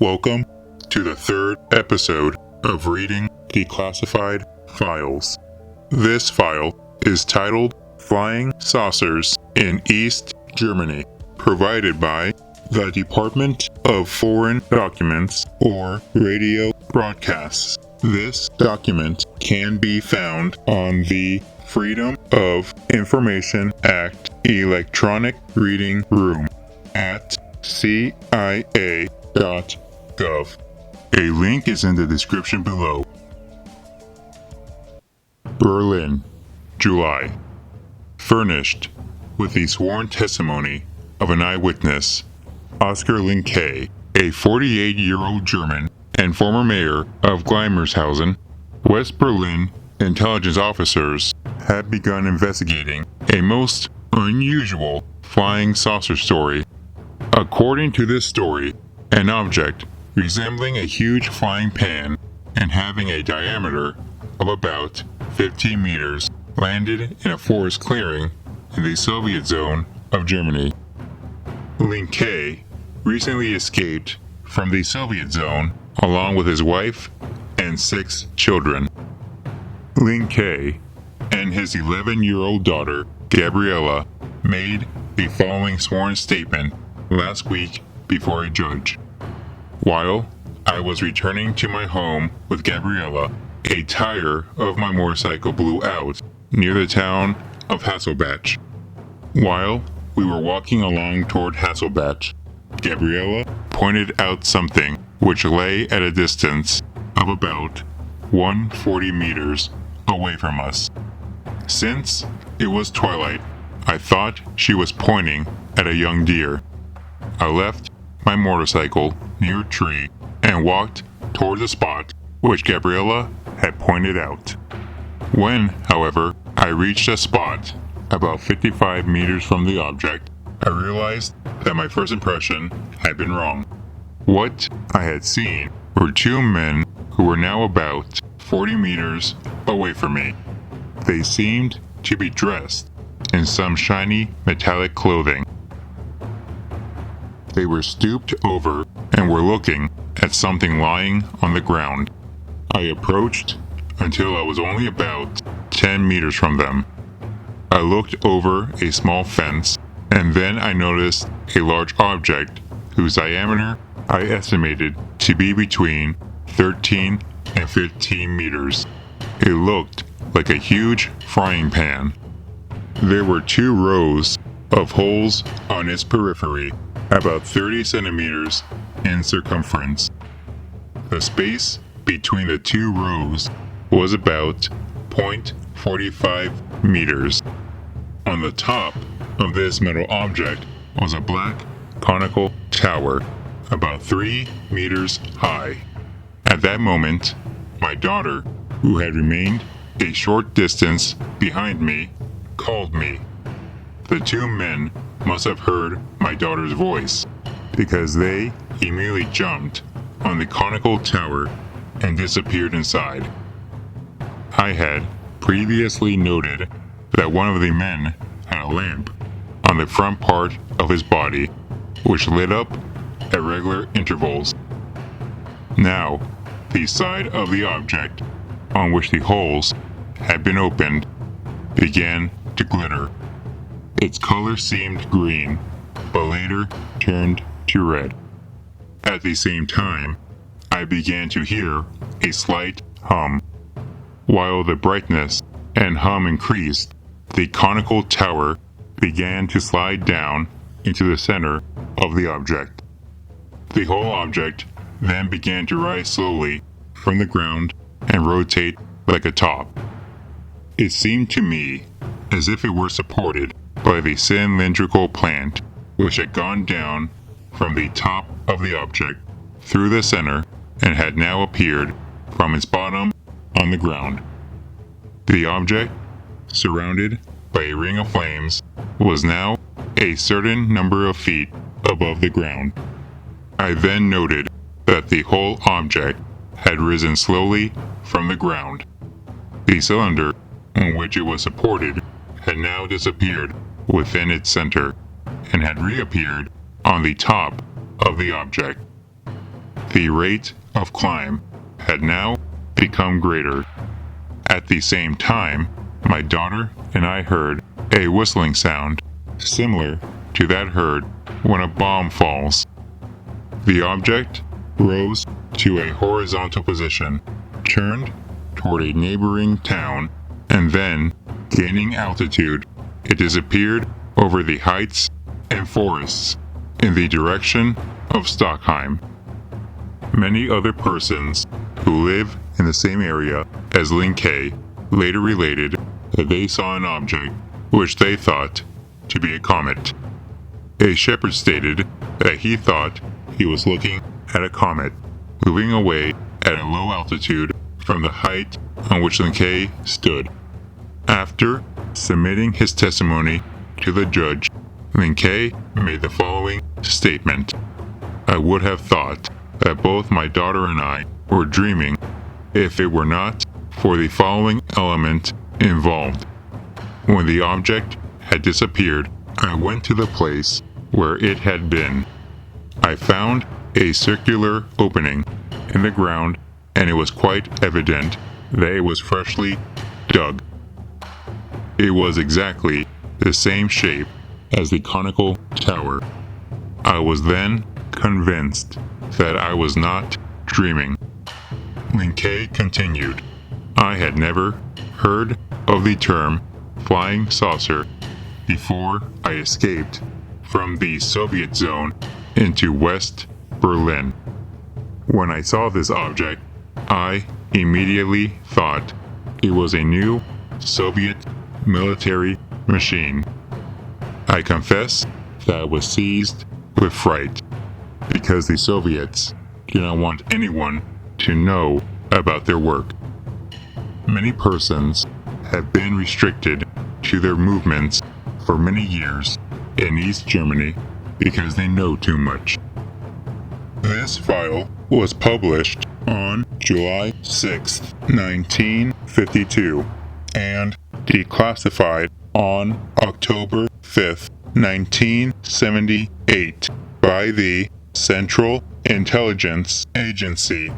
Welcome to the third episode of reading Declassified Files. This file is titled Flying Saucers in East Germany, provided by the Department of Foreign Documents or Radio Broadcasts. This document can be found on the Freedom of Information Act Electronic Reading Room at CIA.gov. A link is in the description below. Berlin, July. Furnished with the sworn testimony of an eyewitness, Oskar Linke, a 48-year-old German and former mayor of Gleimershausen, West Berlin intelligence officers had begun investigating a most unusual flying saucer story. According to this story, an object resembling a huge frying pan and having a diameter of about 15 meters landed in a forest clearing in the Soviet zone of Germany. Linke recently escaped from the Soviet zone along with his wife and 6 children. Linke and his 11-year-old daughter, Gabriella, made the following sworn statement last week before a judge. While I was returning to my home with Gabriella, a tire of my motorcycle blew out near the town of Hasselbach. While we were walking along toward Hasselbach, Gabriella pointed out something which lay at a distance of about 140 meters away from us. Since it was twilight, I thought she was pointing at a young deer. I left my motorcycle near a tree and walked toward the spot which Gabriella had pointed out. When, however, I reached a spot about 55 meters from the object, I realized that my first impression had been wrong. What I had seen were 2 men who were now about 40 meters away from me. They seemed to be dressed in some shiny metallic clothing. They were stooped over and were looking at something lying on the ground. I approached until I was only about 10 meters from them. I looked over a small fence, and then I noticed a large object whose diameter I estimated to be between 13 and 15 meters. It looked like a huge frying pan. There were 2 rows of holes on its periphery, about 30 centimeters in circumference. The space between the 2 rows was about 0.45 meters. On the top of this metal object was a black conical tower, about 3 meters high. At that moment, my daughter, who had remained a short distance behind me, called me. The 2 men must have heard my daughter's voice, because they immediately jumped on the conical tower and disappeared inside. I had previously noted that one of the men had a lamp on the front part of his body, which lit up at regular intervals. Now, the side of the object on which the holes had been opened began to glitter. Its color seemed green, but later turned to red. At the same time, I began to hear a slight hum. While the brightness and hum increased, the conical tower began to slide down into the center of the object. The whole object then began to rise slowly from the ground and rotate like a top. It seemed to me as if it were supported by the cylindrical plant which had gone down from the top of the object through the center and had now appeared from its bottom on the ground. The object, surrounded by a ring of flames, was now a certain number of feet above the ground. I then noted that the whole object had risen slowly from the ground. The cylinder on which it was supported had now disappeared within its center and had reappeared on the top of the object. The rate of climb had now become greater. At the same time, my daughter and I heard a whistling sound, similar to that heard when a bomb falls. The object rose to a horizontal position, turned toward a neighboring town, and then, gaining altitude, it disappeared over the heights and forests in the direction of Stockheim. Many other persons who live in the same area as Lin K later related that they saw an object which they thought to be a comet. A shepherd stated that he thought he was looking at a comet moving away at a low altitude from the height on which Lin K stood. After submitting his testimony to the judge, Lin K made the following statement: "I would have thought that both my daughter and I were dreaming if it were not for the following element involved. When the object had disappeared, I went to the place where it had been. I found a circular opening in the ground, and it was quite evident that it was freshly dug. It was exactly the same shape as the conical tower. I was then convinced that I was not dreaming." Lin K continued, "I had never heard of the term flying saucer before I escaped from the Soviet zone into West Berlin. When I saw this object, I immediately thought it was a new Soviet military machine. I confess that I was seized with fright, because the Soviets do not want anyone to know about their work. Many persons have been restricted to their movements for many years in East Germany because they know too much." This file was published on July 6, 1952, and declassified on October 5, 1978 by the Central Intelligence Agency.